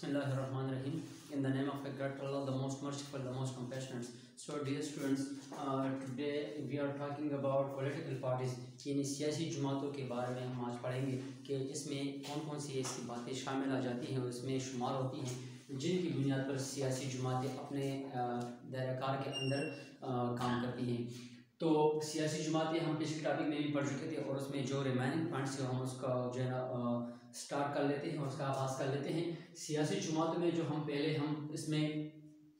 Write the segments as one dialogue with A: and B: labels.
A: Bismillahirrahmanirrahim. In the name of God, Allah, the most merciful, the most compassionate. So, dear students, today we are talking about political parties. यानी सियासी जमातों के बारे में हम आज पढ़ेंगे कि इसमें कौन कौन सी ऐसी बातें शामिल आ जाती हैं और इसमें शुमार होती हैं जिनकी बुनियाद पर सियासी जमातें अपने दायरा के अंदर काम करती हैं। तो सियासी जमातें हम पिछले टॉपिक में भी पढ़ चुके थे और उसमें जो रिमेनिंग पॉइंट्स हैं हम उसका जो है ना स्टार्ट कर लेते हैं और उसका आगाज़ कर लेते हैं। सियासी जमातों में जो हम इसमें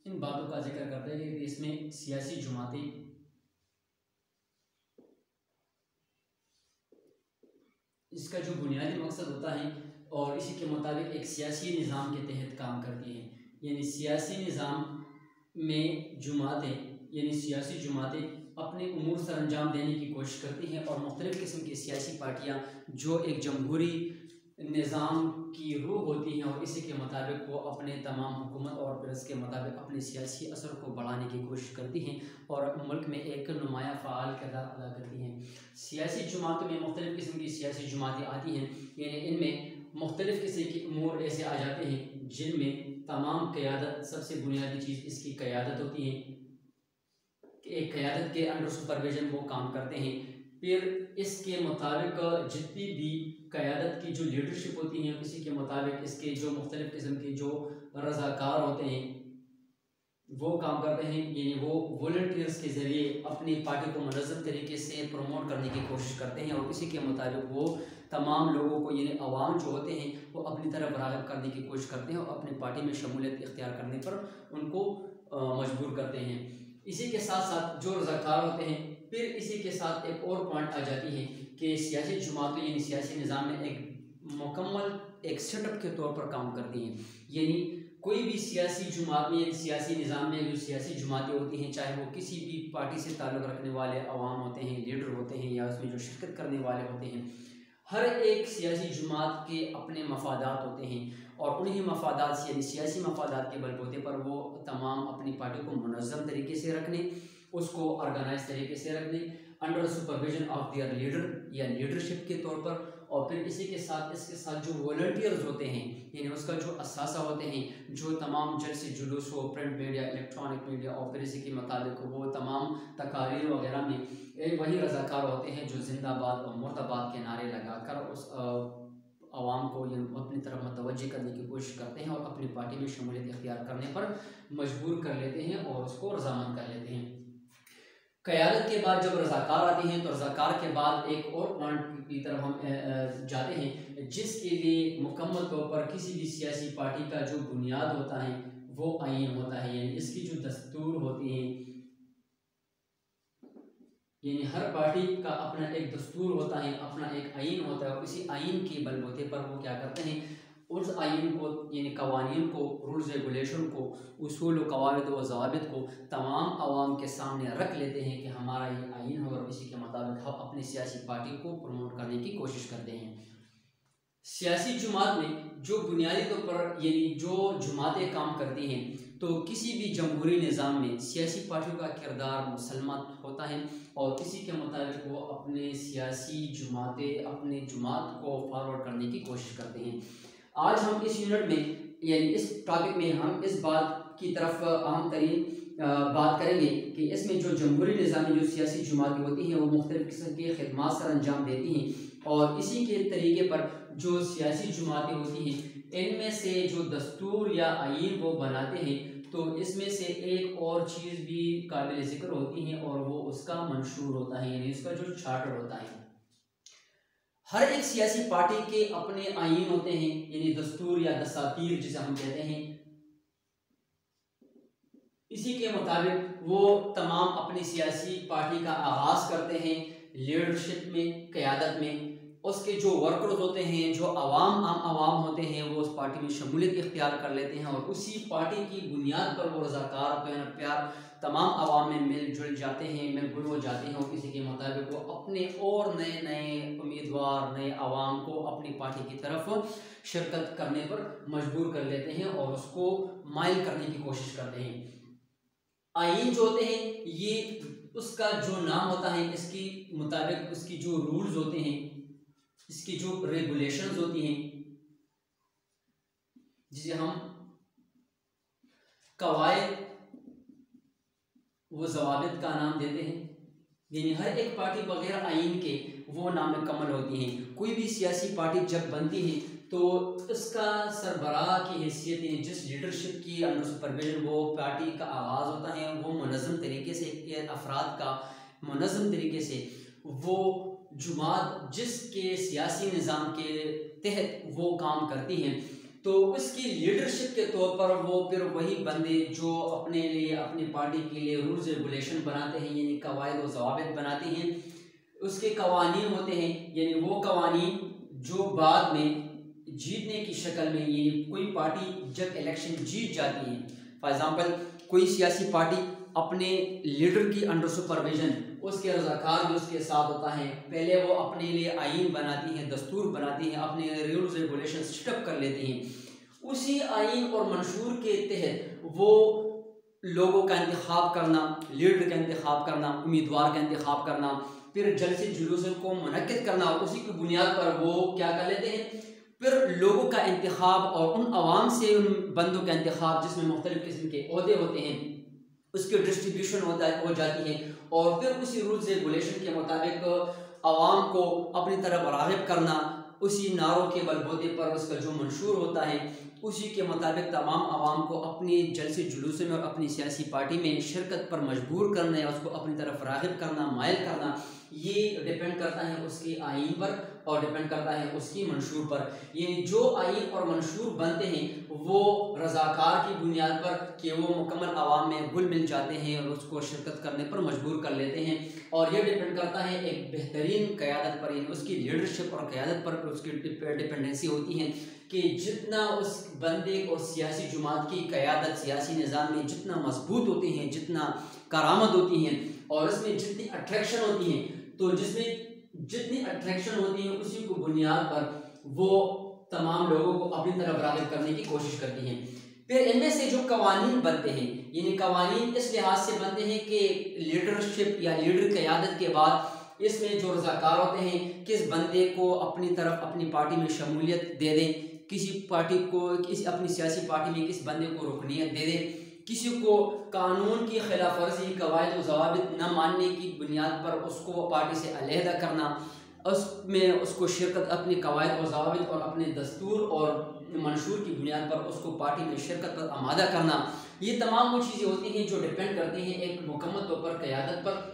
A: इन बातों का जिक्र करते हैं कि इसमें सियासी जमातें इसका जो बुनियादी मकसद होता है और इसी के मुताबिक एक सियासी निज़ाम के तहत काम करती हैं। यानी सियासी निज़ाम में जमातें यानी सियासी जमातें अपने उमूर सर अंजाम देने की कोशिश करती हैं और मुख्तलिफ़ किस्म की सियासी पार्टियाँ जो एक जमहूरी निज़ाम की रूह होती हैं और इसी के मुताबिक वो अपने तमाम हुकूमत और फिर इसके मुताबिक अपने सियासी असर को बढ़ाने की कोशिश करती हैं और मुल्क में एक नुमाया फ़ाल किरदार अदा करती हैं। सियासी जमातों में मुख्तलिफ़ किस्म की सियासी जमातें आती हैं, यानी इनमें मुख्तलिफ़ किस्म के उमूर ऐसे आ जाते हैं जिनमें तमाम क़यादत, सबसे बुनियादी चीज़ इसकी क़यादत होती है कि एक क़यादत के अंडर सुपरविजन वो काम करते हैं। फिर इसके मुताबिक जितनी भी क़यादत की जो लीडरशिप होती है इसी के मुताबिक इसके जो मुख्तलिफ़ किस्म के जो रज़ाकार होते हैं वो काम करते हैं, यानी वो वॉलंटियर्स के ज़रिए अपनी पार्टी को मुनज़्ज़म तरीके से प्रमोट करने की कोशिश करते हैं और इसी के मुताबिक वो तमाम लोगों को यानी अवाम जो होते हैं वो अपनी तरफ राग़िब करने की कोशिश करते हैं और अपनी पार्टी में शमूलियत इख्तियार करने पर उनको मजबूर करते हैं। इसी के साथ साथ जो रज़ाकार होते हैं, फिर इसी के साथ एक और पॉइंट आ जाती है कि सियासी जमातें यानी सियासी निज़ाम में एक मुकम्मल एक सेटअप के तौर पर काम करती हैं। यानी कोई भी सियासी जमात में सियासी निज़ाम में जो सियासी जमातें होती हैं, चाहे वो किसी भी पार्टी से ताल्लुक़ रखने वाले अवाम होते हैं, लीडर होते हैं या उसमें जो शिरकत करने वाले होते हैं, हर एक सियासी जमात के अपने मफादात होते हैं और उन्हीं मफादात से यानी सियासी मफादात के बलबूते पर वो तमाम अपनी पार्टी को मुनज़्ज़म तरीके से रखने, उसको ऑर्गेनाइज तरीके से रखने under supervision of their leader या लीडरशिप के तौर पर, और फिर इसी के साथ इसके साथ जो वॉलंटियर्स होते हैं यानी उसका जो असासा होते हैं, जो तमाम जलसे जुलूस हो, प्रिंट मीडिया, इलेक्ट्रॉनिक मीडिया और फिर इसी के मुताबिक वो तमाम तकारीर वगैरह में वही रज़ाकार होते हैं जो जिंदाबाद और मुर्दाबाद के नारे लगाकर उस आवाम को अपनी तरफ मुतवज्जह करने की कोशिश करते हैं और अपनी पार्टी में शमूलियत इख्तियार करने पर मजबूर कर लेते हैं और उसको रज़ामंद कर लेते हैं। क़यादत के बाद जब रज़ाकार आते हैं तो रज़ाकार के बाद एक और पॉइंट की तरफ हम जाते हैं जिसके लिए मुकम्मल तौर पर किसी भी सियासी पार्टी का जो बुनियाद होता है वो आईन होता है, यानी इसकी जो दस्तूर होती हैं, यानी हर पार्टी का अपना एक दस्तूर होता है, अपना एक आइन होता है और इसी आइन के बलबूते पर वो क्या करते हैं, उस आइन को यानी कवानीन को, रूल्स रेगुलेशन को, उसूल व कवायद व ज़वाबित को तमाम आवाम के सामने रख लेते हैं कि हमारा ये आइन हो और इसी के मुताबिक हम अपनी सियासी पार्टी को प्रमोट करने की कोशिश करते हैं। सियासी जमात में जो बुनियादी तौर पर यानी जो जमातें काम करती हैं, तो किसी भी जमहूरी निज़ाम में सियासी पार्टियों का किरदार मुसलमत होता है और इसी के मुताबिक वो अपने सियासी जमातें अपने जमात को फॉरवर्ड करने की कोशिश करते हैं। आज हम इस यूनिट में यानी इस टॉपिक में हम इस बात की तरफ अहम तरीन बात करेंगे कि इसमें जो जमहूरी निज़ाम में जो सियासी जमातें होती हैं वो मुख्तलिफ़ किस्म की खिदमात सर अंजाम देती हैं और इसी के तरीके पर जो सियासी जमातें होती हैं इनमें से जो दस्तूर या आइन वो बनाते हैं, तो इसमें से एक और चीज़ भी काबिल ज़िक्र होती है और वो उसका मंशूर होता है, यानी उसका जो चार्टर होता है। हर एक सियासी पार्टी के अपने आइन होते हैं, यानी दस्तूर या दसातीर जिसे हम कहते हैं। इसी के मुताबिक वो तमाम अपनी सियासी पार्टी का आगाज़ करते हैं लीडरशिप में, क़यादत में। उसके जो वर्कर्स होते हैं, जो आम आवाम होते हैं, वो उस पार्टी में शमूलियत इख्तियार कर लेते हैं और उसी पार्टी की बुनियाद पर वो रज़ाकार प्यार तमाम आवाम में मिलजुल जाते हैं, मिलजुल हो जाते हैं और इसी के मुताबिक वो अपने और नए नए उम्मीदवार, नए आवाम को अपनी पार्टी की तरफ शिरकत करने पर मजबूर कर लेते हैं और उसको माइल करने की कोशिश करते हैं। आइन जो होते हैं ये उसका जो नाम होता है इसके मुताबिक उसकी जो रूल्स होते हैं, इसकी जो रेगुलेशंस होती हैं जिसे हम कवायद वो ज़वाबित का नाम देते हैं, यानी हर एक पार्टी बगैर आइन के वो नाम कमल होती हैं। कोई भी सियासी पार्टी जब बनती है तो इसका सरबराह की हैसियत, जिस लीडरशिप की अंडर सुपरविजन वो पार्टी का आगाज़ होता है, वो मुनज़्ज़म तरीके से अफराद का मुनज़्ज़म तरीके से वो जुमात जिसके सियासी निज़ाम के तहत वो काम करती हैं, तो उसकी लीडरशिप के तौर पर वो फिर वही बंदे जो अपने लिए अपनी पार्टी के लिए रूल्स रेगुलेशन बनाते हैं, यानी कवायद व ज़वाबित बनाते हैं, उसके कवानीन होते हैं, यानी वो कवानीन जो बाद में जीतने की शक्ल में, यानी कोई पार्टी जब इलेक्शन जीत जाती है, फॉर एग्ज़ाम्पल कोई सियासी पार्टी अपने लीडर की अंडर सुपरविजन उसके रज़ाकार भी उसके साथ होता है, पहले वो अपने लिए आइन बनाती हैं, दस्तूर बनाती हैं, अपने रूल्स रेगुलेशन सेटअप कर लेती हैं, उसी आइन और मंशूर के तहत वो लोगों का इंतखाब करना, लीडर का इंतखाब करना, उम्मीदवार का इंतखाब करना, फिर जलसे जुलूस को मुनक्किद करना, उसी की बुनियाद पर वो क्या कर लेते हैं, फिर लोगों का इंतखाब और उन अवाम से उन बंदों का इंतखाब जिसमें मुख्तलिफ़ किस्म के ओहदे होते हैं उसकी डिस्ट्रीब्यूशन हो जाती है, और फिर उसी रूल्स रेगुलेशन के मुताबिक अवाम को अपनी तरफ राग़िब करना, उसी नारों के बलबूते पर उसका जो मंशूर होता है उसी के मुताबिक तमाम आवाम को अपनी जलसे जुलूस में और अपनी सियासी पार्टी में शिरकत पर मजबूर करना या उसको अपनी तरफ राग़िब करना, मायल करना, ये डिपेंड करता है उसकी आइन पर और डिपेंड करता है उसकी मंशूर पर। ये जो आइन और मंशूर बनते हैं वो रज़ाकार की बुनियाद पर कि वो मुकम्मल आवाम में घुल मिल जाते हैं और उसको शिरकत करने पर मजबूर कर लेते हैं, और ये डिपेंड करता है एक बेहतरीन क़यादत पर, यानी उसकी लीडरशिप और क़यादत पर उसकी डिपेंडेंसी होती है कि जितना उस बंदे और सियासी जुमात की क़यादत सियासी निज़ाम में जितना मजबूत होती हैं, जितना करामत होती हैं और इसमें जितनी अट्रैक्शन होती हैं, तो जिसमें जितनी अट्रैक्शन होती है उसी को बुनियाद पर वो तमाम लोगों को अपनी तरफ राग़िब करने की कोशिश करती हैं। फिर इनमें से जो कवानीन बनते हैं, यानी कवानीन इस लिहाज से बनते हैं कि लीडरशिप या लीडर क़यादत के बाद इसमें जो रज़ाकार होते हैं किस बंदे को अपनी तरफ अपनी पार्टी में शमूलियत दे दें, किसी पार्टी को किसी अपनी सियासी पार्टी में किस बंदे को रुकनियत दे दें, किसी को कानून की खिलाफ वर्जी कवायद व ज़वाबित न मानने की बुनियाद पर उसको पार्टी से अलहदा करना, उसमें उसको शिरकत अपनी कवायद व ज़वाबित और अपने दस्तूर और मंशूर की बुनियाद पर उसको पार्टी में शिरकत पर आमादा करना, ये तमाम वो चीज़ें होती हैं जो डिपेंड करती हैं एक मुकम्मल तौर पर क़यादत पर,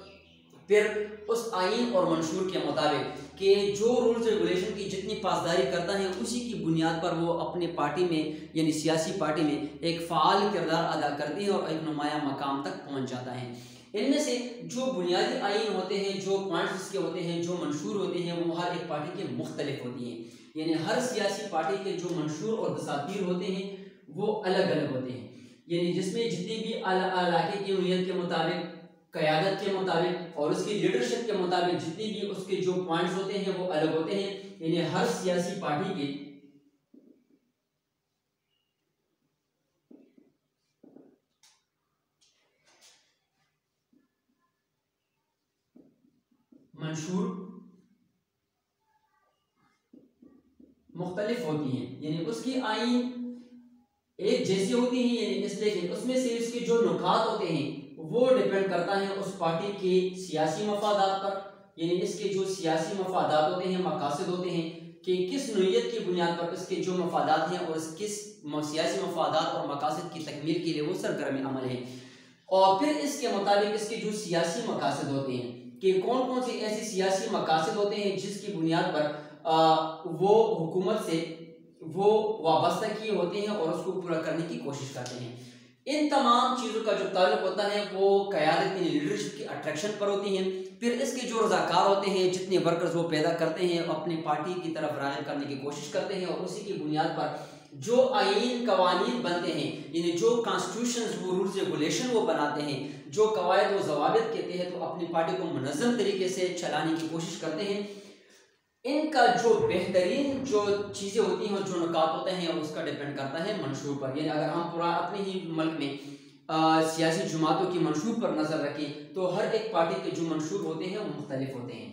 A: फिर उस आइन और मंशूर के मुताबिक कि जो रूल्स रेगुलेशन की जितनी पासदारी करता है उसी की बुनियाद पर वो अपने पार्टी में यानी सियासी पार्टी में एक फ़ाल किरदार अदा करती है और एक नुमाया मकाम तक पहुँच जाता है। इनमें से जो बुनियादी आइन होते हैं, जो पॉइंट्स इसके होते हैं, जो मंशूर होते हैं, वो हर एक पार्टी के मुख्तलिफ होती हैं, यानी हर सियासी पार्टी के जो मंशूर और दसातीर होते हैं वो अलग अलग होते हैं, यानी जिसमें जितनी भी इलाके की नीयत के मुताबिक, क़यादत के मुताबिक और उसकी लीडरशिप के मुताबिक जितनी भी उसके जो पॉइंट्स होते हैं वो अलग होते हैं, यानी हर सियासी पार्टी के मंशूर मुख्तलिफ होती हैं, यानी उसकी आइन एक जैसी होती हैं, यानी इसलिए उसमें से इसके जो नुकात होते हैं वो डिपेंड करता है उस पार्टी के सियासी मफादात पर, यानी इसके जो सियासी मफादात होते हैं, मकासद होते हैं कि किस नौइयत की बुनियाद पर इसके जो मफादात हैं और किस सियासी मफादात और मकासद की तकमील के लिए वो सरगर्म अमल है, और फिर इसके मुताबिक इसके जो सियासी मकासद होते हैं कि कौन कौन से ऐसे सियासी मकासद होते हैं जिसकी बुनियाद पर वो हुकूमत से वो वाबस्ता किए होते हैं और उसको पूरा करने की कोशिश करते हैं। इन तमाम चीज़ों का जो ताल्लुक होता है वो क़यादत की लीडरशिप की अट्रैक्शन पर होती हैं। फिर इसके जो रज़ाकार होते हैं, जितने वर्कर्स वो पैदा करते हैं, अपनी पार्टी की तरफ राग़िब करने की कोशिश करते हैं, और उसी की बुनियाद पर जो आइन कवानीन बनते हैं, यानी जो कॉन्स्टिट्यूशंस वो रूल्स रेगुलेशन वो बनाते हैं, जो कवायद व ज़वाबित के तहत वो अपनी पार्टी को मुनज़्ज़म तरीके से चलाने की कोशिश करते हैं, इनका जो बेहतरीन जो चीज़ें होती हैं, जो नुकात होते हैं, उसका डिपेंड करता है मंशूर पर। यानी अगर हम पूरा अपने ही मुल्क में सियासी जमातों की मंशूर पर नज़र रखें तो हर एक पार्टी के जो मंशूर होते हैं वो मुख्तलिफ होते हैं।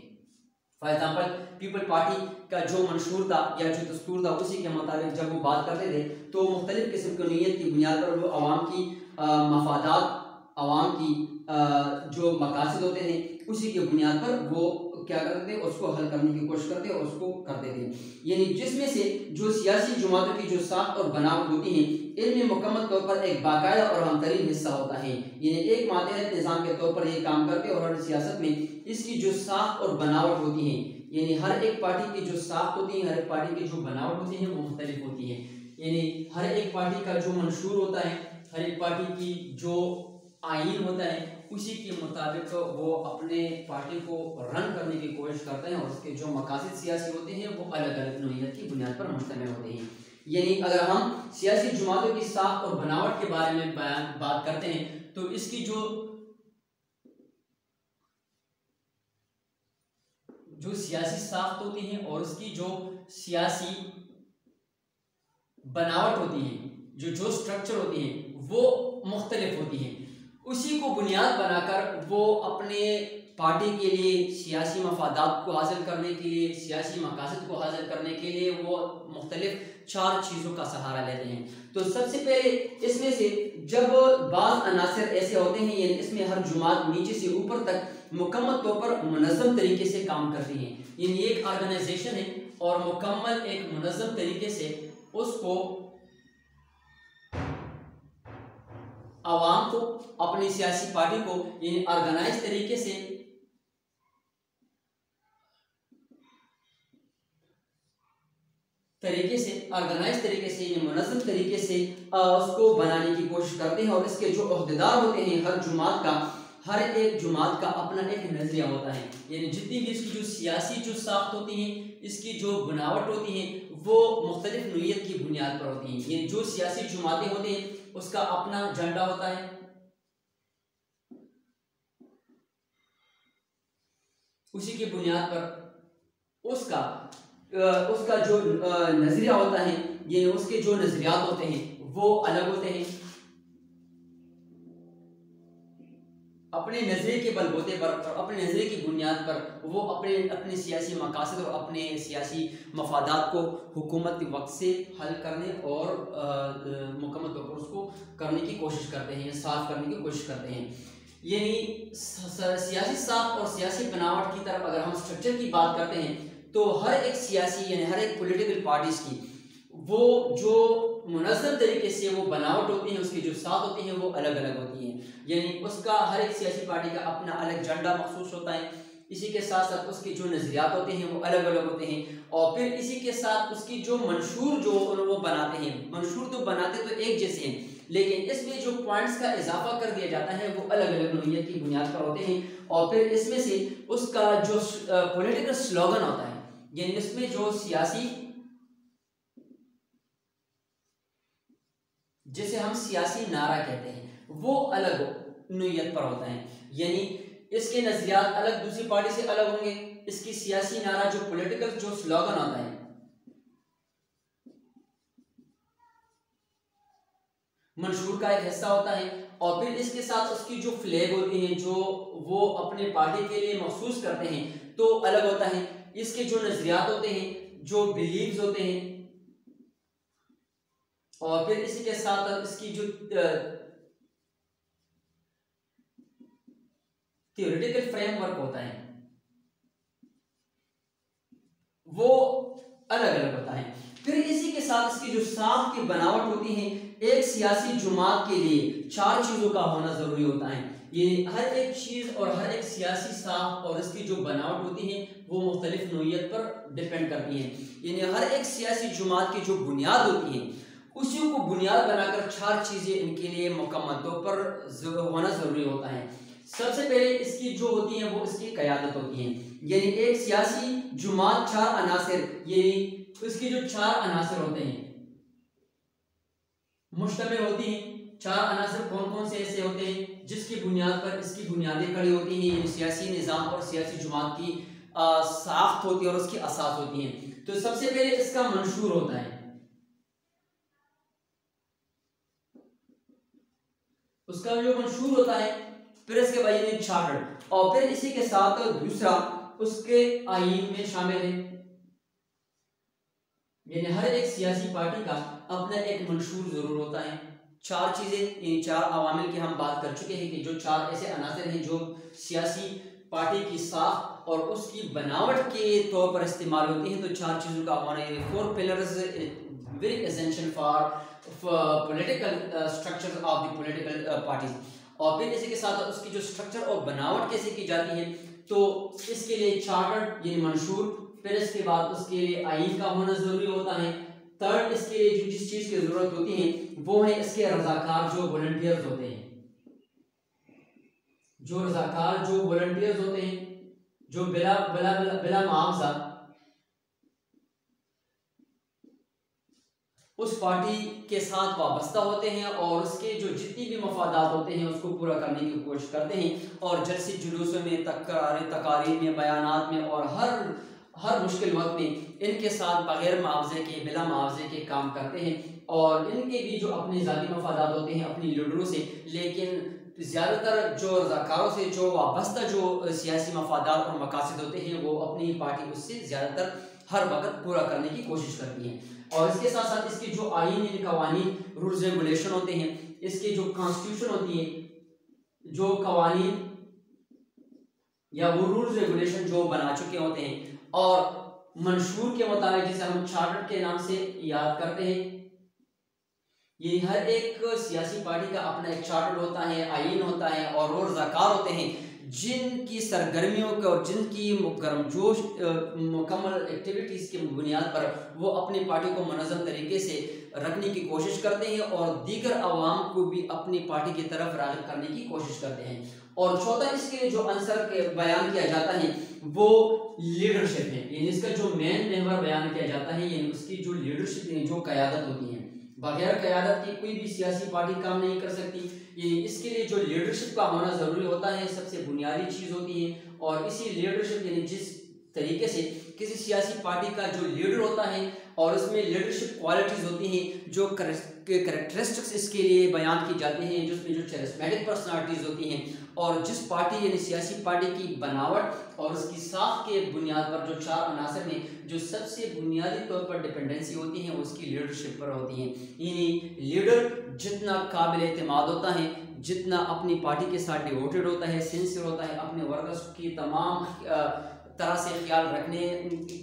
A: फॉर एग्जाम्पल पीपल पार्टी का जो मंशूर था या जो दस्तूर था उसी के मुताबिक जब वो बात करते थे तो मुख्तलिफ किस्म की नीयत की बुनियाद पर वो आवाम की मफादात, आवाम की जो मकासद होते थे उसी की बुनियाद पर वो क्या करते थे, उसको हल करने की कोशिश करते और उसको करते थे। यानी जिसमें से जो सियासी जमातों की जो साख और बनावट होती है इनमें मुकम्मल तौर पर एक बाकायदा और अहम हिस्सा होता है। यानी एक मातहत निज़ाम के तौर पर ये काम करते और हर सियासत में इसकी जो साख और बनावट होती है, यानी हर एक पार्टी की जो साख होती है, हर एक पार्टी की जो बनावट होती है वो मुख्तलिफ होती है। यानी हर एक पार्टी का जो मंशूर होता है, हर एक पार्टी की जो आइन होता है उसी के मुताबिक वो अपने पार्टी को रन करने की कोशिश करते हैं और उसके जो मकासद सियासी होते हैं वो अलग अलग नौइयत की बुनियाद पर मुश्तमिल होते हैं। यानी अगर हम सियासी जमातों की साख और बनावट के बारे में बात करते हैं तो इसकी जो सियासी साख होती है और उसकी जो सियासी बनावट होती है, जो स्ट्रक्चर होती है वो मुख्तलिफ होती है। उसी को बुनियाद बनाकर वो अपने पार्टी के लिए सियासी मफादात को हासिल करने के लिए, सियासी मकासद को हासिल करने के लिए वो मुख्तलिफ 4 चीज़ों का सहारा लेते हैं। तो सबसे पहले इसमें से जब बाज़ अनासर ऐसे होते हैं, यानी इसमें हर जुमात नीचे से ऊपर तक मुकम्मल तौर पर मुनज़्ज़म तरीके से काम करती हैं। यानी एक ऑर्गेनाइजेशन है और मुकम्मल एक मुनज़्ज़म तरीके से उसको आवाम को, अपनी सियासी पार्टी को यानी ऑर्गेनाइज तरीके से ऑर्गेनाइज तरीके से यानी मुनज़्ज़म तरीके से उसको बनाने की कोशिश करते हैं। और इसके जो अहदेदार होते हैं, हर एक जुमात का अपना एक नजरिया होता है। यानी जितनी भी इसकी जो सियासी जो साख्त होती है, इसकी जो बनावट होती है वो मुख्तलिफ नौइयत की बुनियाद पर होती है। यानी जो सियासी जुमातें होती हैं उसका अपना झंडा होता है, उसी की बुनियाद पर उसका जो नजरिया होता है, ये उसके जो नजरियात होते हैं वो अलग होते हैं। अपने नजरिए के बलबूते पर और अपने नजरिए की बुनियाद पर वो अपने सियासी मकासद और अपने सियासी मफादात को हुकूमत के वक्त से हल करने और मुकम्मल तौर पर उसको करने की कोशिश करते हैं, साफ करने की कोशिश करते हैं। यानी सियासी साख और सियासी बनावट की तरफ अगर हम स्ट्रक्चर की बात करते हैं तो हर एक सियासी यानी हर एक पॉलिटिकल पार्टीज की वो जो मुनज़्ज़म तरीके से वो बनावट होती है, उसकी जो साख होती है वो अलग अलग होती हैं। यानी उसका हर एक सियासी पार्टी का अपना अलग झंडा मखसूस होता है। इसी के साथ साथ उसके जो नज़रियात होते हैं वो अलग अलग होते हैं। और फिर इसी के साथ उसकी जो मंशूर जो वो बनाते हैं, मंशूर तो बनाते तो एक जैसे हैं लेकिन इसमें जो पॉइंट्स का इजाफा कर दिया जाता है वो अलग अलग नौइयत की बुनियाद पर होते हैं। और फिर इसमें से उसका जो पॉलिटिकल स्लोगन होता है, यानी इसमें जो सियासी, जिसे हम सियासी नारा कहते हैं, वो अलग नौइयत पर होता है। यानी इसके नजरियात अलग, दूसरी पार्टी से अलग होंगे। इसकी सियासी नारा जो पॉलिटिकल जो स्लोगन होता है, मंशूर का एक हिस्सा होता है। और फिर इसके साथ उसकी जो फ्लैग होती है जो वो अपने पार्टी के लिए महसूस करते हैं तो अलग होता है। इसके जो नजरियात होते हैं, जो बिलीव्स होते हैं, और फिर इसी के साथ इसकी जो थियोरेटिकल फ्रेमवर्क होता है वो अलग अलग होता है। फिर इसी के साथ इसकी जो साख की बनावट होती है, एक सियासी जुमात के लिए 4 चीजों का होना जरूरी होता है। ये हर एक चीज और हर एक सियासी साख और इसकी जो बनावट होती है वो मुख्तलिफ नौइयत पर डिपेंड करती है। यानी हर एक सियासी जुमात की जो बुनियाद होती है उसी को बुनियाद बनाकर 4 चीजें इनके लिए मुकम्मल तौर पर होना जरूरी होता है। सबसे पहले इसकी जो होती है वो इसकी क़यादत होती है। यानी एक सियासी जुमात 4 अनासर, यानी इसकी जो 4 अनासर होते हैं मुश्तमिल होती हैं। 4 अनासर कौन कौन से ऐसे होते हैं जिसकी बुनियाद पर इसकी बुनियादें खड़ी होती हैं। यानी सियासी निज़ाम और सियासी जुमात की साख्त होती है और उसकी असास होती है। तो सबसे पहले इसका मंशूर होता है, उसका जो मंशूर होता है। फिर इसके बाद यानी चार्टर, और फिर इसी के साथ दूसरा उसके आईन में शामिल है। यानी हर एक सियासी पार्टी का अपना एक मंशूर जरूर होता है। चार चीजें, इन चार अवामिल की हम बात कर चुके हैं कि जो चार ऐसे अनासर हैं जो सियासी पार्टी की साख और उसकी बनावट के तौर पर इस्तेमाल होती हैं। तो चार चीज़ों का होना, ये 4 pillars very essential for political structure of the political parties. और फिर इसी के साथ उसकी जो स्ट्रक्चर और बनावट कैसे की जाती है, तो इसके लिए चार्टर्ड यानी मंशूर, फिर इसके बाद उसके लिए आईन का होना जरूरी होता है। थर्ड, इसके लिए जो जिस चीज की जरूरत होती है वो है इसके रजाकार जो वॉलंटियर्स होते हैं, जो रजाकार जो वॉलंटियर्स होते हैं, जो बिला बिला बिला, बिला मुआवजा उस पार्टी के साथ वाबस्ता होते हैं और उसके जो जितनी भी मफादात होते हैं उसको पूरा करने की कोशिश करते हैं। और जलसे जुलूसों में, तकारीर में, बयानात में और हर मुश्किल वक्त में इनके साथ बगैर मुआवजे के, बिला मुआवजे के काम करते हैं। और इनके भी जो अपने ज़ाती मफादात होते हैं अपनी लीडरों से, लेकिन ज़्यादातर जो रज़ाकारों से जो वाबस्ता जो सियासी मफादात और मकासद होते हैं वो अपनी पार्टी उससे ज़्यादातर हर वक्त पूरा करने की कोशिश करती है। और इसके साथ साथ इसके जो आईन यानी कवानीन, रूल्स रेगुलेशन होते हैं, इसके जो कॉन्स्टिट्यूशन होती है, जो कवानीन या वो रूल्स रेगुलेशन जो बना चुके होते हैं, और मंशूर के मुताबिक जिसे हम चार्टर के नाम से याद करते हैं, ये हर एक सियासी पार्टी का अपना एक चार्टर होता है, आईन होता है और वो रज़ाकार होते हैं जिनकी सरगर्मियों के और जिनकी गर्मजोश मुकम्मल एक्टिविटीज़ की बुनियाद पर वो अपनी पार्टी को मुनज़्ज़म तरीके से रखने की कोशिश करते हैं और दीगर अवाम को भी अपनी पार्टी की तरफ राग़िब करने की कोशिश करते हैं। और चौथा इसके जो अंसर के बयान किया जाता है वो लीडरशिप है, यानी इसका जो मेन महवर बयान किया जाता है यानी उसकी जो लीडरशिप जो क़यादत होती है, बगैर क़यादत के कोई भी सियासी पार्टी काम नहीं कर सकती। ये इसके लिए जो लीडरशिप का होना ज़रूरी होता है सबसे बुनियादी चीज़ होती है। और इसी लीडरशिप यानी जिस तरीके से किसी सियासी पार्टी का जो लीडर होता है और उसमें लीडरशिप क्वालिटीज़ होती हैं, जो करैक्टरिस्टिक्स इसके लिए बयान की जाती हैं, जिसमें जो चैरिस्मेटिक पर्सनालिटीज़ होती हैं और जिस पार्टी यानी सियासी पार्टी की बनावट और उसकी साख के बुनियाद पर जो चार अनासर में जो सबसे बुनियादी तौर पर डिपेंडेंसी होती है उसकी लीडरशिप पर होती है। यानी लीडर जितना काबिल एतमाद होता है, जितना अपनी पार्टी के साथ डिवोटेड होता है, सिंसियर होता है, अपने वर्कर्स की तमाम तरह से ख्याल रखने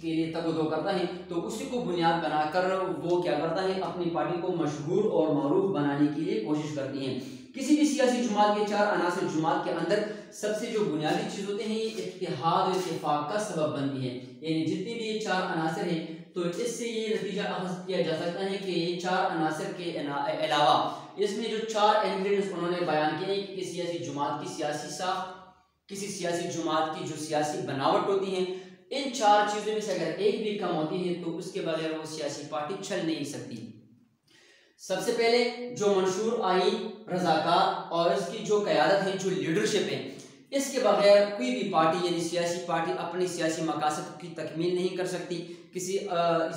A: के लिए तवज्जो करता है, तो उसी को बुनियाद बनाकर वो क्या करता है, अपनी पार्टी को मशहूर और मारूफ बनाने के लिए कोशिश करती है। किसी भी सियासी जुमात के चार अनासर जुमात के अंदर सबसे जो बुनियादी चीज़ होते हैं ये इत्तेहाद और इत्तेफाक का सबब बनती है। यानी जितनी भी ये चार अनासर हैं तो इससे ये नतीजा अखज़ किया जा सकता है कि ये चार अनासर के अलावा इसमें जो चार इंग्रेडिएंट्स उन्होंने बयान किए हैं कि सियासी जुमात की सियासी साख, किसी सियासी जुमात की जो सियासी बनावट होती है, इन चार चीज़ों में से अगर एक भी कम होती है तो उसके बगैर वो सियासी पार्टी चल नहीं सकती। सबसे पहले जो मंशूर आईन, रज़ाकार और इसकी जो क़यादत है, जो लीडरशिप है, इसके बगैर कोई भी पार्टी यानी सियासी पार्टी अपनी सियासी मकासद की तकमील नहीं कर सकती। किसी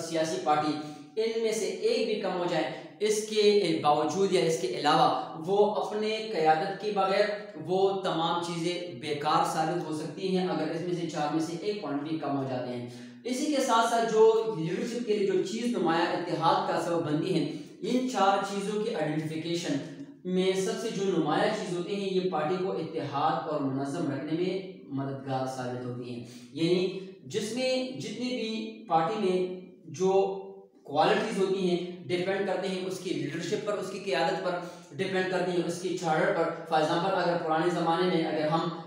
A: सियासी पार्टी इनमें से एक भी कम हो जाए इसके बावजूद या इसके अलावा वो अपने क़यादत के बगैर वो तमाम चीज़ें बेकार साबित हो सकती हैं अगर इसमें से चार में से एक पॉइंट भी कम हो जाते हैं। इसी के साथ साथ जो लीडरशिप के लिए जो चीज़ नुमाया इत्तेहाद का सबब बनती है, इन चार चीज़ों की आइडेंटिफिकेशन में सबसे जो नुमाया चीज़ होती है ये पार्टी को इत्तेहाद और मुनज़्ज़म रखने में मददगार साबित होती हैं। यानी जिसमें जितनी भी पार्टी में जो क्वालिटीज़ होती हैं डिपेंड करते हैं उसकी लीडरशिप पर, उसकी क़यादत पर, डिपेंड करती हैं उसकी चार्टर पर। फॉर एग्जांपल अगर पुराने ज़माने में अगर हम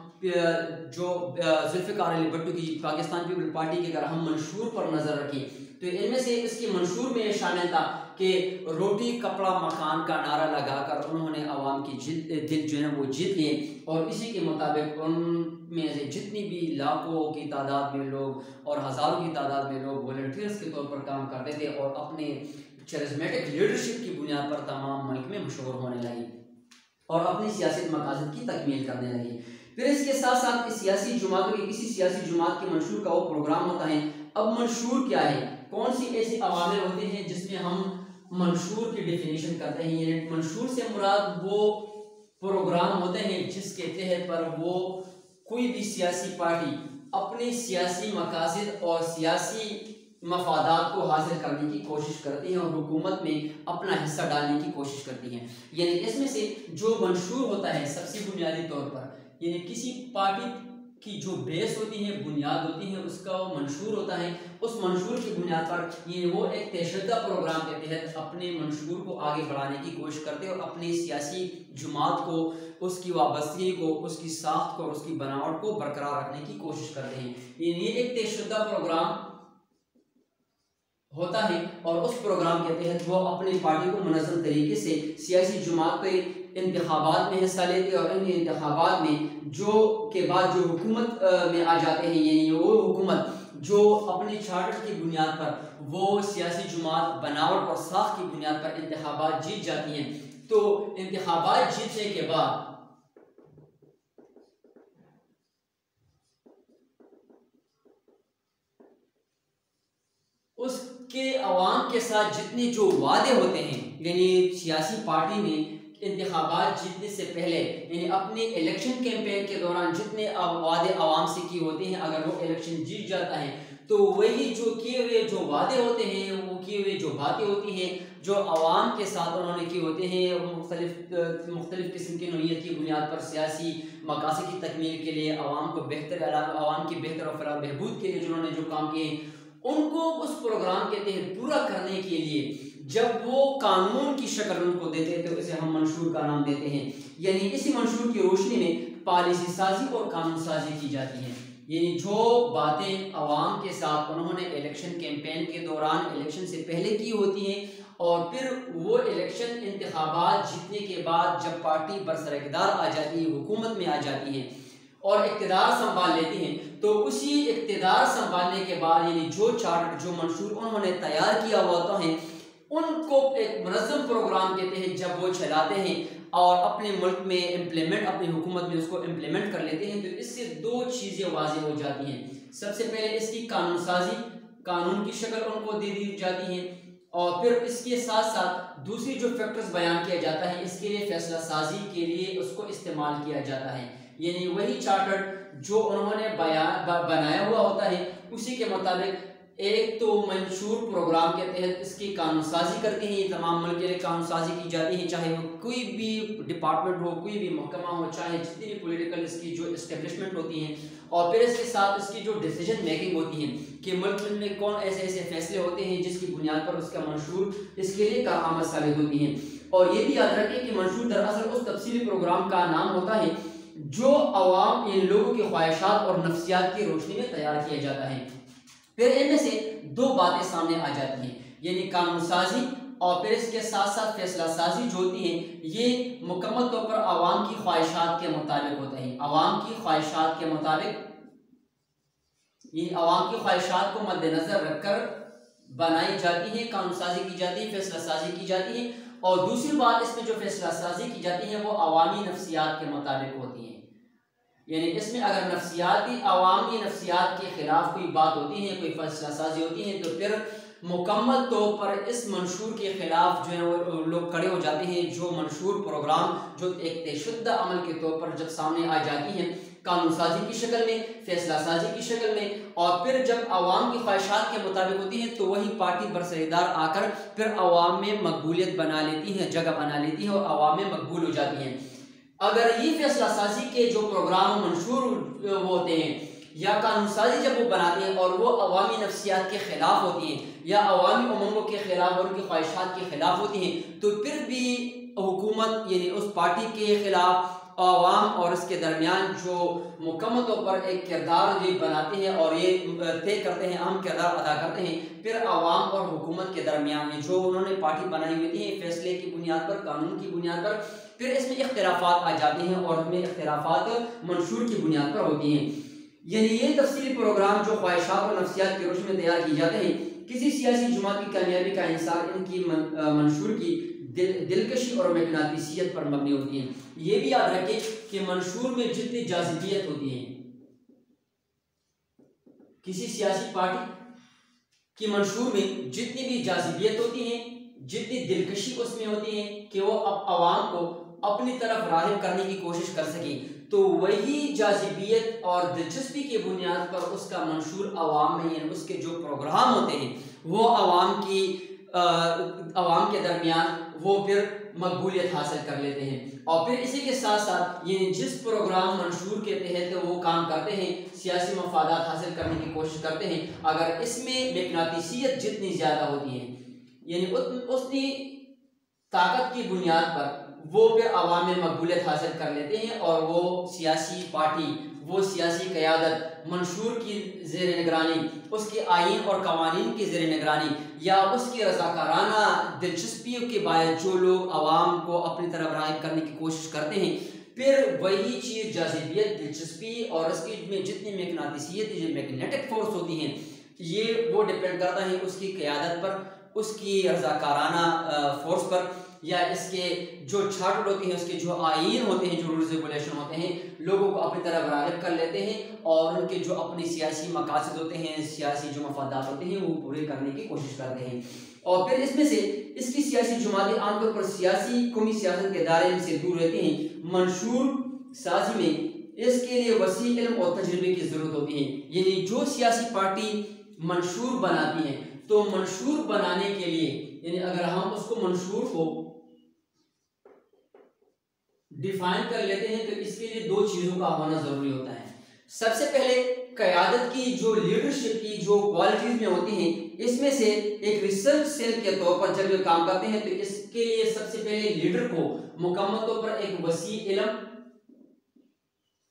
A: जो जुल्फ़िकार अली भुट्टो की पाकिस्तान पीपल पार्टी के अगर हम मंशूर पर नज़र रखें तो इनमें से इसकी मंशूर में शामिल था कि रोटी कपड़ा मकान का नारा लगाकर उन्होंने आवाम की दिल जो है वो जीत लिए और इसी के मुताबिक उनमें से जितनी भी लाखों की तादाद में लोग और हज़ारों की तादाद में लोग वॉलंटियर्स के तौर पर काम करते थे और अपने चैरिस्मेटिक लीडरशिप की बुनियाद पर तमाम मुल्क में मशहूर होने लगी और अपनी सियासी मकासद की तकमील करने लगी। फिर इसके साथ साथ इस सियासी जुमात के किसी सियासी जुमात के मंशूर का वो प्रोग्राम होता है। अब मंशूर क्या है, कौन सी ऐसे अवामिल होते हैं जिसमें हम मंशूर की डेफिनेशन करते हैं। ये मंशूर से मुराद वो प्रोग्राम होते हैं जिसके तहत पर वो कोई भी सियासी पार्टी अपने सियासी मकासद और सियासी मफादात को हासिल करने की कोशिश करती हैं और हुकूमत में अपना हिस्सा डालने की कोशिश करती हैं। यानी इसमें से जो मंशूर होता है सबसे बुनियादी तौर पर, यानी किसी पार्टी की जो बेस होती है, बुनियाद होती है, उसका वो मंशूर होता है। उस मंशूर की बुनियाद पर ये वो एक तयशुदा प्रोग्राम के तहत अपने मंशूर को आगे बढ़ाने की कोशिश करते हैं और अपनी सियासी जमात को, उसकी वाबस्तगी को, उसकी साख्त को और उसकी बनावट को बरकरार रखने की कोशिश करते हैं। ये एक तयशुदा प्रोग्राम होता है और उस प्रोग्राम के तहत वो अपनी पार्टी को मुनज़्ज़म तरीके से सियासी जमात के इंतखाबात में हिस्सा लेते हैं और इन इंतखाबात में जो के बाद जो हुकूमत में आ जाते हैं, यानी वो हुकूमत जो अपने चार्टर की बुनियाद पर वो सियासी जमात बनावट और साख की बुनियाद पर इंतखाबात जीत जाती हैं। तो इंतखाबात जीतने के बाद उसके अवाम के साथ जितने जो वादे होते हैं, यानी सियासी पार्टी में इंतखाबात जीतने से पहले यानी अपने इलेक्शन कैंपेन के दौरान जितने वादे अवाम से किए होते हैं, अगर वो इलेक्शन जीत जाता है तो वही जो किए हुए जो वादे होते हैं, वो किए हुए जो बातें होती हैं जो अवाम के साथ उन्होंने किए होते हैं, मुख्तलिफ किस्म की नौइयत की बुनियाद पर सियासी मकासद की तकमील के लिए, अवाम को बेहतर, अवाम की बेहतर और फलाह बहबूद के लिए जो उन्होंने जो काम किए, उनको उस प्रोग्राम के तहत पूरा करने के लिए जब वो कानून की शक्ल उनको देते हैं तो इसे हम मंशूर का नाम देते हैं। यानी इसी मंशूर की रोशनी में पॉलिसी साजी और कानून साजी की जाती है। यानी जो बातें अवाम के साथ उन्होंने इलेक्शन कैंपेन के दौरान, इलेक्शन से पहले की होती हैं और फिर वो इलेक्शन इंतखाबात जीतने के बाद जब पार्टी बरसरकदार आ जाती है, हुकूमत में आ जाती है और इक़्तिदार संभाल लेती हैं, तो उसी इक़्तिदार संभालने के बाद यानी जो चार्टर, जो मंशूर उन्होंने तैयार किया हुआ होता है, उनको एक मुनज़्ज़म प्रोग्राम के तहत जब वो चलाते हैं और अपने मुल्क में इम्प्लीमेंट, अपनी हुकूमत में उसको इम्प्लीमेंट कर लेते हैं, तो इससे दो चीज़ें वाज़ेह हो जाती हैं। सबसे पहले इसकी कानून साजी, कानून की शक्ल उनको दे दी जाती है और फिर इसके साथ साथ दूसरी जो फैक्टर्स बयान किया जाता है, इसके लिए फैसला साजी के लिए उसको इस्तेमाल किया जाता है। यानी वही चार्टर जो उन्होंने बनाया हुआ होता है, उसी के मुताबिक एक तो मंशूर प्रोग्राम के तहत इसकी कानून साजी करते हैं। तमाम मुल्क के लिए कानून साजी की जाती है, चाहे वो कोई भी डिपार्टमेंट हो, कोई भी महकमा हो, चाहे जितनी भी पॉलिटिकल इसकी जो इस्टेब्लिशमेंट होती हैं, और फिर इसके साथ इसकी जो डिसीजन मेकिंग होती है कि मुल्क में कौन ऐसे ऐसे फैसले होते हैं जिसकी बुनियाद पर उसका मंशूर इसके लिए कारआमद साबित होती है। और ये भी याद रखें कि मंशूर दरअसल उस तफसीली प्रोग्राम का नाम होता है जो अवाम, इन लोगों की ख्वाहिशात और नफ्सियात की रोशनी में तैयार किया जाता है। फिर इनमें से दो बातें सामने आ जाती हैं, यानी कानून साजी और फिर इसके साथ साथ फैसला साजी जो होती है, ये मुकम्मल तौर पर अवाम की ख्वाहिशात के मुताबिक होता है। अवाम की ख्वाहिशात के मुताबिक, ये अवाम की ख्वाहिशात को मद्देनजर रखकर बनाई जाती है, कानून साजी की जाती है, फैसला साजी की जाती है। और दूसरी बात, इसमें जो फैसला साजी की जाती है वो अवामी नफ्सियात के मुताबिक होती है। यानी इसमें अगर नफ्सियाती, अवामी नफ्सियात के खिलाफ कोई बात होती है, कोई फैसला साजी होती है, तो फिर मुकम्मल तौर पर इस मंशूर के खिलाफ जो है वो लोग खड़े हो जाते हैं। जो मंशूर प्रोग्राम जो एक तयशुदा अमल के तौर पर जब सामने आ जाती हैं, कानून साजी की शक्ल में, फैसला साजी की शक्ल में, और फिर जब अवाम की ख्वाहिशात के मुताबिक होती है, तो वही पार्टी बरसरदार आकर फिर अवाम में मकबूलियत बना लेती है, जगह बना लेती है और अवाम में मकबूल हो जाती हैं। अगर ये फैसला साजी के जो प्रोग्राम मंशूर होते हैं या कानून साजी जब वो बनाते हैं और वो अवामी नफ्सियात के खिलाफ होती हैं या अवामी उमंगों के खिलाफ और उनकी ख्वाहिशात के खिलाफ होती हैं, तो फिर भी हुकूमत यानी उस पार्टी के खिलाफ अवाम और इसके दरमियान जो मुकम्मल तौर पर एक किरदार जो बनाते हैं और ये तय करते हैं, अहम किरदार अदा करते हैं, फिर अवाम और हुकूमत के दरमियान जो उन्होंने पार्टी बनाई हुई थी फैसले की बुनियाद पर, कानून की बुनियाद पर, फिर इसमें इख्तिलाफात आ जाते हैं और हमें इख्तिलाफात मंशूर की बुनियाद पर होती हैं। यानी ये तफसीली प्रोग्राम जो ख्वाहिशात और नफ्सियात के रोश में तैयार किए जाते हैं, किसी सियासी जमात की कामयाबी का इंसार इनकी मंशूर की दिलकशी और मकनातीसियत पर मबनी होती हैं। ये भी याद रखें कि मंशूर में जितनी जाज़िबियत होती है, किसी सियासी पार्टी की मंशूर में जितनी भी जाज़िबियत होती है, जितनी दिलकशी उसमें होती है कि वो अब अवाम को अपनी तरफ राग़िब करने की कोशिश कर सके, तो वही जाज़िबियत और दिलचस्पी की बुनियाद पर उसका मंशूर अवाम में, यानी उसके जो प्रोग्राम होते हैं वो अवाम के दरमियान वो फिर मकबूलियत हासिल कर लेते हैं। और फिर इसी के साथ साथ ये जिस प्रोग्राम मंशूर के तहत वो काम करते हैं, सियासी मफादात हासिल करने की कोशिश करते हैं, अगर इसमें मकनातीसियत जितनी ज़्यादा होती है, यानी उतनी ताकत की बुनियाद पर वो फिर अवाम में मकबूलियत हासिल कर लेते हैं और वो सियासी पार्टी, वो सियासी क़यादत मंशूर की ज़ेर निगरानी, उसके आइन और कवानीन की ज़ेर निगरानी या उसकी रज़ाकाराना दिलचस्पियों के बायस जो लोग अवाम को अपनी तरफ राग़िब करने की कोशिश करते हैं, फिर वही चीज़ जाज़िबियत, दिलचस्पी और उसकी में जितनी मकनातीसियत, जो मैग्नेटिक फोर्स होती हैं, ये वो डिपेंड करता है उसकी क़यादत पर, उसकी रज़ाकाराना फोर्स पर, या इसके जो चार्टर होते हैं, उसके जो आइन होते हैं, जो रूल्स रेगुलेशन होते हैं, लोगों को अपनी तरफ राग़िब कर लेते हैं और उनके जो अपने सियासी मकासद होते हैं, सियासी जो मफादात होते हैं, वो पूरे करने की कोशिश करते हैं। और फिर इसमें से इसकी सियासी जमातें आमतौर पर सियासी कौमी सियासत के दायरे से दूर रहती हैं। मंशूर साजी में इसके लिए वसी इल्म और तजुर्बे की ज़रूरत होती है। यानी जो सियासी पार्टी मंशूर बनाती है, तो मंशूर बनाने के लिए, यानी अगर हम उसको मंशूर को डिफाइन कर लेते हैं, तो इसके लिए दो चीज़ों का होना ज़रूरी होता है। सबसे पहले क़यादत की जो लीडरशिप की जो क्वालिटीज़ में होती हैं, इसमें से एक रिसर्च सेल के तौर पर जब ये काम करते हैं, तो इसके लिए सबसे पहले लीडर को मुकम्मल तौर पर एक वसी इल्म,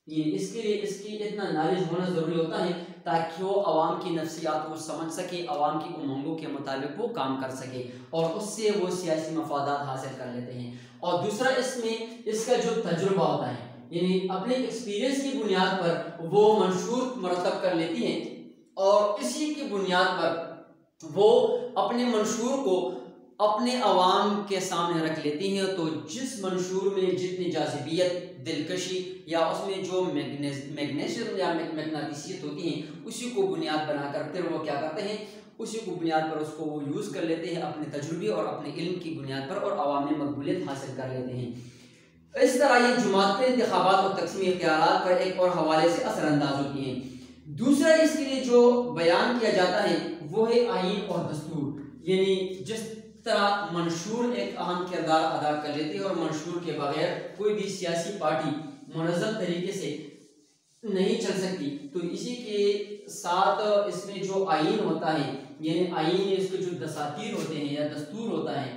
A: ये इसके लिए इसकी इतना नॉलेज होना ज़रूरी होता है ताकि वो अवाम की नफ्सियात को समझ सके, अवाम की उमंगों के मुताबिक वो काम कर सके और उससे वो सियासी मफादात हासिल कर लेते हैं। और दूसरा, इसमें इसका जो तजुर्बा होता है, यानी अपने एक्सपीरियंस की बुनियाद पर वो मंशूर मरतब कर लेती हैं और इसी की बुनियाद पर वो अपने मंशूर को अपने अवाम के सामने रख लेती हैं। तो जिस मंशूर में जितनी जाज़िबियत, दिलकशी या उसमें जो मैग्नेशियम या मैग्नेटिसियत होती हैं, उसी को बुनियाद बनाकर फिर वो क्या करते हैं, उसी को बुनियाद पर उसको वो यूज़ कर लेते हैं अपने तजुर्बे और अपने इल्म की बुनियाद पर और अवाम में मकबूलियत हासिल कर लेते हैं। इस तरह ये जुमात के इंतखाबात और तकसीमी इख्तियारात पर एक और हवाले से असरअंदाज होती हैं। दूसरा, इसके लिए जो बयान किया जाता है वो है आइन और दस्तूर। यानी जिस तरह मंशूर एक अहम किरदार अदा कर लेती है और मंशूर के बगैर कोई भी सियासी पार्टी मुनज़्ज़म तरीके से नहीं चल सकती, तो इसी के साथ इसमें जो आइन होता है, यानी आइन इसके जो दसातीर होते हैं या दस्तूर होता है,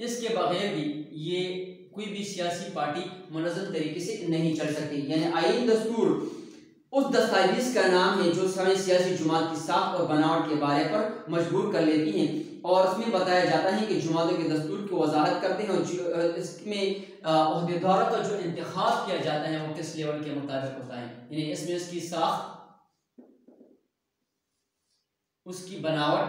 A: इसके बगैर भी ये कोई भी सियासी पार्टी मुनज़्ज़म तरीके से नहीं चल सकती। यानी आइन दस्तूर उस दस्तावेज का नाम है जो सारी सियासी जुमात की साख और बनावट के बारे पर मजबूर कर लेती हैं और इसमें बताया जाता है कि जुमातों के दस्तूर की वजाहत करते हैं और इसमें ओहदेदारों का जो इंतखाब किया जाता है वो किस लेवल के मुताबिक होता है। यानी इसमें इसकी साख, उसकी बनावट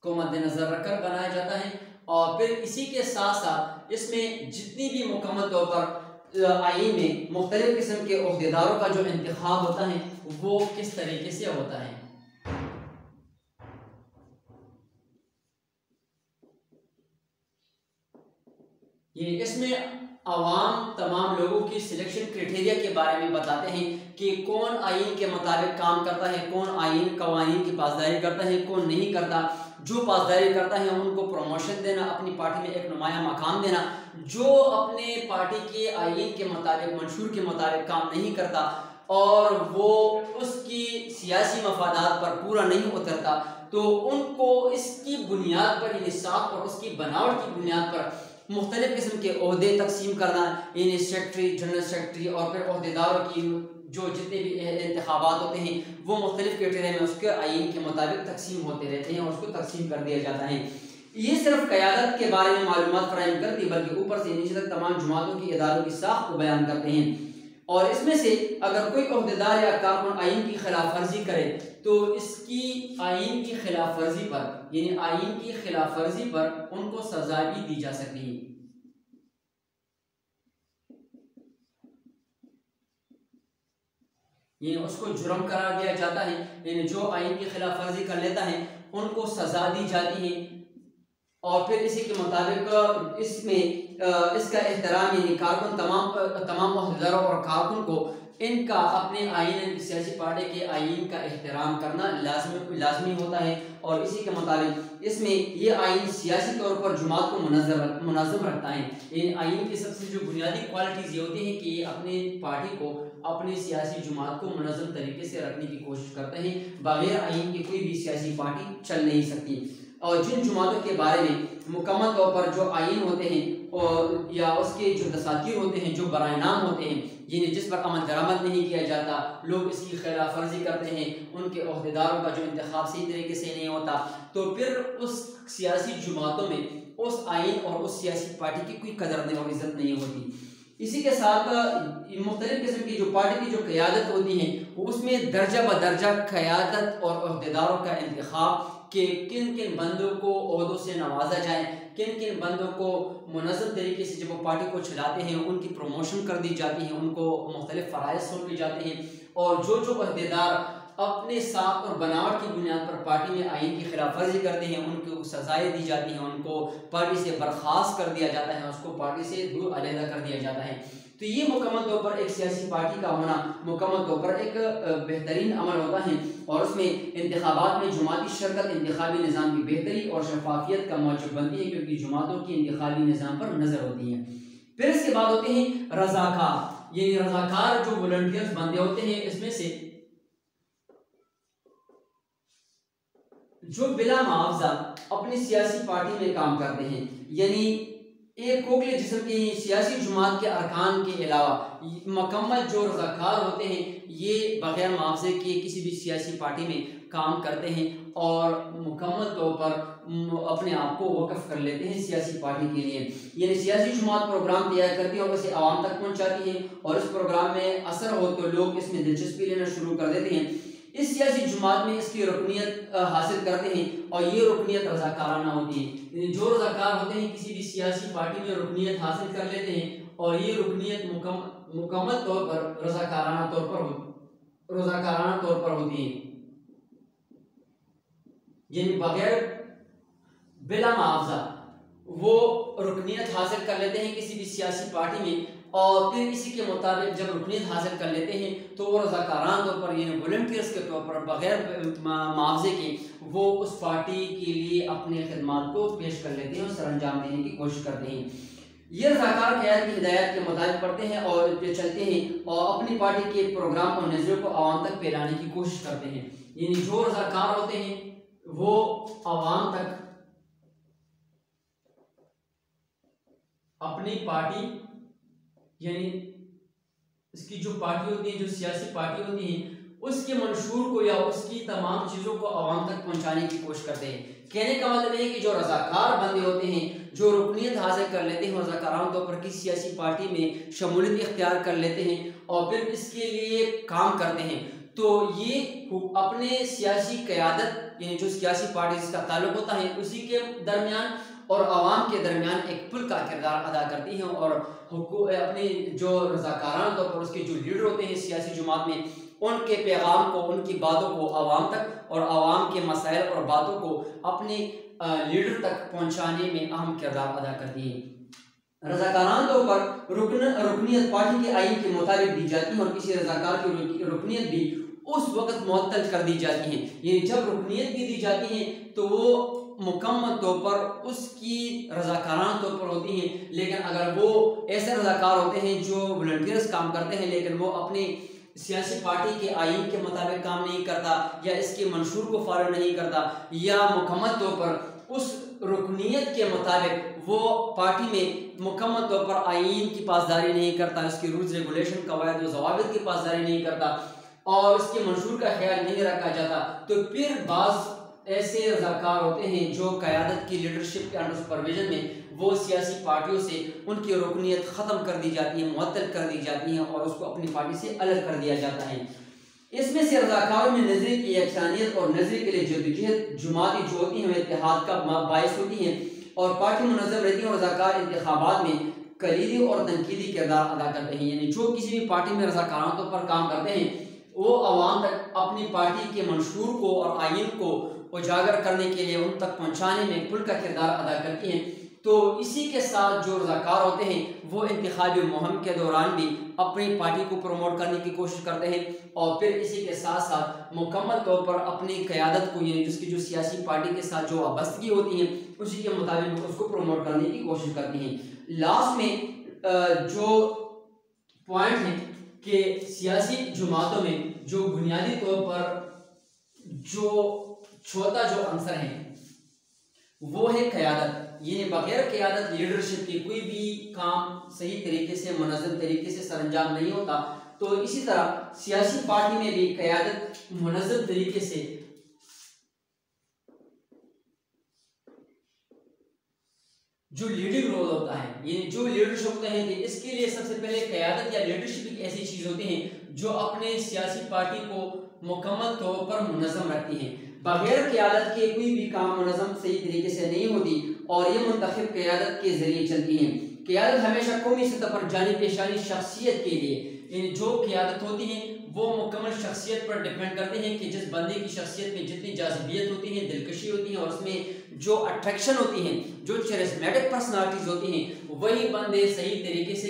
A: को मद्देनजर रखकर बनाया जाता है और फिर इसी के साथ साथ इसमें जितनी भी मुकम्मल तौर पर आइन में मुख्तलिफ किस्म के ओहदेदारों का जो इंतखाब होता है वो किस तरीके से होता है। ये इसमें अवाम तमाम लोगों की सिलेक्शन क्राइटेरिया के बारे में बताते हैं कि कौन आइन के मुताबिक काम करता है, कौन आइन कवानीन की पासदारी करता है, कौन नहीं करता। जो पासदारी करता है उनको प्रमोशन देना, अपनी पार्टी में एक नुमाया मकाम देना। जो अपने पार्टी के आइन के मुताबिक, मंशूर के मुताबिक काम नहीं करता और वो उसकी सियासी मफादात पर पूरा नहीं उतरता, तो उनको इसकी बुनियाद पर, यानी साख और उसकी बनावट की बुनियाद पर मुख्तलिफ किस्म के ओहदे तकसीम करना, यानी सेक्रेटरी, जनरल सेक्रेटरी और फिर ओहदेदारों की जो जितने भी इंतखाबात होते हैं वो मुख्तलिफ कैटेगरी में उसके आइन के मुताबिक तकसीम होते रहते हैं और उसको तकसीम कर दिया जाता है। ये सिर्फ क़यादत के बारे में मालूमात फराहम करती बल्कि ऊपर से नीचे तक तमाम जमातों की इदारों की साख को बयान करते हैं और इसमें से अगर कोई ओहदेदार या कारकुन आइन की खिलाफ वर्जी करे तो इसकी आइन की खिलाफ वर्जी पर, यानी आइन की खिलाफ वर्जी पर उनको सजा भी दी जा सकती है। ये उसको जुर्म करार दिया जाता है, यानी जो आइन की खिलाफ वर्जी कर लेता है उनको सजा दी जाती है और फिर इसी के मुताबिक इसमें इसका एहतराम यानी कारकुन तमाम ओहदेदारों और कारकुन को इनका अपने आइन सियासी पार्टी के आइन का एहतराम करना लाजमी होता है। और इसी के मुताबिक इसमें ये आइन सियासी तौर पर जुमात को मुनज़्ज़म रखता है। इन आइन की सबसे जो बुनियादी क्वालिटीज़ ये होती हैं कि ये अपने पार्टी को अपनी सियासी जुमात को मुनज़्ज़म तरीके से रखने की कोशिश करते हैं। बगैर आइन की कोई भी सियासी पार्टी चल नहीं सकती। और जिन जुमातों के बारे में मुकम्मल तौर पर जो आइन होते हैं और या उसके जो दसातीर होते हैं, जो बरानाम होते हैं, जिस पर अमल दरामद नहीं किया जाता, लोग इसकी खिलाफ वर्जी करते हैं, उनके अहदेदारों का जो इंतखाब सही तरीके से नहीं होता, तो फिर उस सियासी जुमातों में उस आइन और उस सियासी पार्टी की कोई कदर नहीं और इज्जत नहीं होती। इसी के साथ मुख्तलिफ किस्म की जो पार्टी की जो क़यादत होती है उसमें दर्जा ब दर्जा क़यादत और अहदेदारों का इंतखाब कि किन किन बंदों को ओहदों से नवाजा जाए, किन किन बंदों को मुनज़्ज़म तरीके से जब वो पार्टी को चलाते हैं उनकी प्रमोशन कर दी जाती है, उनको मुख्तलिफ फ़राइज़ सौंपे जाते हैं। और जो अहदेदार अपने साख और बनावट की बुनियाद पर पार्टी में आइन की खिलाफ वर्जी करते हैं उनको सजाएं दी जाती हैं, उनको पार्टी से बर्खास्त कर दिया जाता है, उसको पार्टी से दूर अलहदा कर दिया जाता है। तो ये मुकम्मल तौर पर एक सियासी पार्टी का होना मुकम्मल तौर पर एक बेहतरीन अमल होता है। और उसमें इंतखाबात में जुमाती शरकत इंतखाबी निज़ाम की बेहतरी और शफाफियत का मौजूद बनती है, क्योंकि जुमातों की इंतखाबी निज़ाम पर नज़र होती है। फिर इसके बाद होते हैं रज़ाकार। ये रज़ाकार जो वॉलंटियर्स बंदे होते हैं, इसमें से जो बिला मुआवजा अपनी सियासी पार्टी में काम करते हैं, यानी एक खोखले जिस्म की सियासी जुमात के अरकान के अलावा मुकम्मल जो रज़ाकार होते हैं ये बग़ैर मुआवजे के किसी भी सियासी पार्टी में काम करते हैं और मुकम्मल तौर पर अपने आप को वक़्फ़ कर लेते हैं सियासी पार्टी के लिए। यानी सियासी जुमात प्रोग्राम तैयार करती है और उसे आवाम तक पहुँचाती है, और इस प्रोग्राम में असर हो तो लोग इसमें दिलचस्पी लेना शुरू कर देते हैं। इस सियासी जुमात में इसकी रुकनियत हासिल करते हैं और ये रुकनियत रज़ाकाराना होती है। जो रज़ाकार होते हैं किसी भी सियासी पार्टी में रुकनियत हासिल कर लेते हैं और ये रुकनियत मुकम्मल तौर पर रज़ाकाराना तौर पर होती है, यानी बगैर बिला मुआवजा वो रुकनियत हासिल कर लेते हैं किसी भी सियासी पार्टी में। और फिर इसी के मुताबिक जब रुकनियत हासिल कर लेते हैं तो वो रज़ाकाराना तौर पर यानी वॉलंटियर्स के तौर पर बगैर मुआवजे के वो उस पार्टी के लिए अपने खिदमात को पेश कर लेते हैं और सर अंजाम देने की कोशिश करते हैं। ये रज़ाकार क़यादत की हिदायत के मुताबिक पढ़ते हैं और जो चलते हैं और अपनी पार्टी के प्रोग्राम और नज़रियों को आवाम तक फैलाने की कोशिश करते हैं। यानी जो रज़ाकार होते हैं वो आवाम तक अपनी पार्टी यानी इसकी जो पार्टी होती है, जो सियासी पार्टी होती है, उसके मंशूर को या उसकी तमाम चीज़ों को आवाम तक पहुंचाने की कोशिश करते हैं। कहने का मतलब है कि जो रज़ाकार बंदे होते हैं जो रुकनियत हासिल कर लेते हैं, रज़ाकाराना तौर पर किसी सियासी पार्टी में शमूलियत इख्तियार कर लेते हैं और फिर इसके लिए काम करते हैं, तो ये अपने सियासी क़यादत यानी जो सियासी पार्टी जिसका ताल्लुक होता है उसी के दरमियान और आवाम के दरमियान एक पुल का किरदार अदा करती हैं और अपने जो रज़ाकाराना तौर पर उसके जो लीडर होते हैं सियासी जुमात में उनके पैगाम को, उनकी बातों को आवाम तक और आवाम के मसाइल और बातों को अपने लीडर तक पहुंचाने में अहम किरदार अदा करती है। रज़ाकाराना तौर पर रुकनियत पार्टी के आइन के मुताबिक दी जाती है और किसी रज़ाकार की रुकनियत भी उस वक्त मुअत्तल कर दी जाती है। यानी जब रुकनियत भी दी जाती है तो वो मुकम्मल तौर पर उसकी रज़ाकाराना तौर पर होती हैं, लेकिन अगर वो ऐसे रज़ाकार होते हैं जो वॉलंटियर्स काम करते हैं लेकिन वो अपने सियासी पार्टी के आइन के मुताबिक काम नहीं करता या इसके मंशूर को फॉलो नहीं करता या मुकम्मल तौर पर उस रुकनियत के मुताबिक वो पार्टी में मुकम्मल तौर पर आइन की पासदारी नहीं करता, उसकी रूल्स रेगुलेशन कवायद व ज़वाबित की पासदारी नहीं करता और उसके मंशूर का ख्याल नहीं रखा जाता, तो फिर बाज़ ऐसे रज़ाकार होते हैं जो क़यादत की लीडरशिप के अंडर सुपरविजन में वो सियासी पार्टियों से उनकी रुकनियत ख़त्म कर दी जाती है, मुअत्तल कर दी जाती है और उसको अपनी पार्टी से अलग कर दिया जाता है। इसमें से रज़ाकारों में नज़रिए की यकसानियत और नज़रिए के लिए जद्दोजहद जुमाती जो होती हैं इत्तेहाद का बायस होती हैं और पार्टी मुनज़्ज़म रहती है और रज़ाकार इंतखाबात में कलीदी और तनकीदी किरदार अदा करते हैं। यानी जो किसी भी पार्टी में रज़ाकाराना तौर पर काम करते हैं वो आवाम तक अपनी पार्टी के मंशूर को और आइन को उजागर करने के लिए, उन तक पहुँचाने में पुल का किरदार अदा करती हैं। तो इसी के साथ जो रज़ाकार होते हैं वो इंतखाबी मुहिम के दौरान भी अपनी पार्टी को प्रमोट करने की कोशिश करते हैं और फिर इसी के साथ साथ मुकम्मल तौर पर अपनी क़यादत को, यानी जिसकी जो सियासी पार्टी के साथ जो वाबस्तगी होती है उसी के मुताबिक उसको प्रमोट करने की कोशिश करती हैं। लास्ट में जो पॉइंट है कि सियासी जमातों में जो बुनियादी तौर पर जो चौथा जो आंसर है वो है क़यादत। यानी बगैर क़यादत लीडरशिप के कोई भी काम सही तरीके से, मुनज़्ज़म तरीके से सरअंजाम नहीं होता। तो इसी तरह सियासी पार्टी में भी क़यादत मुनज़्ज़म तरीके से जो लीडिंग रोल होता है, यानी जो लीडरशिप होते हैं, कि इसके लिए सबसे पहले क़यादत या लीडरशिप एक ऐसी चीज़ होती है जो अपने सियासी पार्टी को मुकम्मल तौर पर मुनज़्ज़म रखती है। बगैर क़यादत के कोई भी काम मुनज़्ज़म सही तरीके से नहीं होती और ये मुंतखब क़यादत के ज़रिए चलती हैं। क़यादत हमेशा कौमी सतह पर जानी पेशानी शख्सियत के लिए, यानी जो क़यादत होती है वो मुकम्मल शख्सियत पर डिपेंड करते हैं कि जिस बंदे की शख्सियत में जितनी जाज़िबियत होती है, दिलकशी होती है और उसमें जो अट्रैक्शन होती है, जो चरिस्मेटिक पर्सनालिटीज़ होती हैं, वही बंदे सही तरीके से